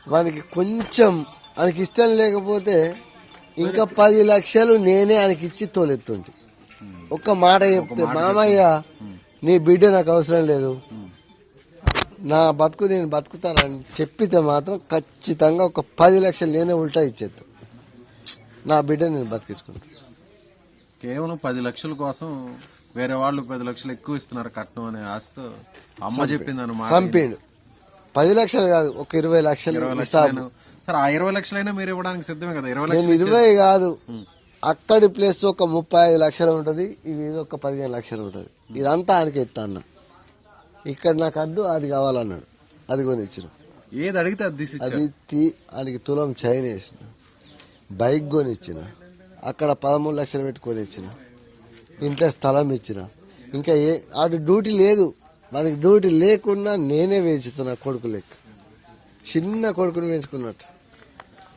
వానికి కొంచెం ఆయనకి ఇష్టం లేకపోతే ఇంకా 10 లక్షలు నేనే ఆయనకి ఇచ్చి తోలెత్తుంటి. ఒక్క మాట చెప్తే, మామయ్య నీ బిడ్డ నాకు అవసరం లేదు, నా బతుకు నేను బతుకుతానని చెప్పితే మాత్రం ఖచ్చితంగా ఒక 10 లక్షలు నేనే ఉల్టా ఇచ్చేద్దాం. నా బిడ్డ నేను బతికించుకుంటాను. కేవలం 10 లక్షల కోసం వేరే వాళ్ళు 10 లక్షలు ఎక్కువ ఇస్తున్నారు కట్నం అనే ఆశతో అమ్మ చెప్పింది అన్నమాట. చంపిండు. 10 లక్షలు కాదు, ఒక 20 లక్షలు హిసాబు. సరే, ఆ 20 లక్షలైనా మీరు ఇవ్వడానికి సిద్ధమే కదా? 20 నేను లక్షలు 20 కాదు, అక్కడి ప్లేస్ ఒక 35 లక్షలు ఉంటది, ఇది ఒక 15 లక్షలు ఉంటది. ఇదంతా ఆయనకి ఇస్తా అన్న. ఇక్కడ నాకు అద్దు, అది కావాలన్నాడు, అది కొనిచ్చిన. ఏది అడిగితే అది అది ఆయనకి తులం చైన్ వేసిన, బైక్ కొనిచ్చిన, అక్కడ 13 లక్షలు పెట్టి కొనిచ్చిన, ఇంట్లో స్థలం ఇచ్చిన. ఇంకా ఆడు డ్యూటీ లేదు, మనకి డ్యూటీ లేకున్నా నేనే వేయించుతున్నా కొడుకు లెక్క. చిన్న కొడుకుని పెంచుకున్నట్టు.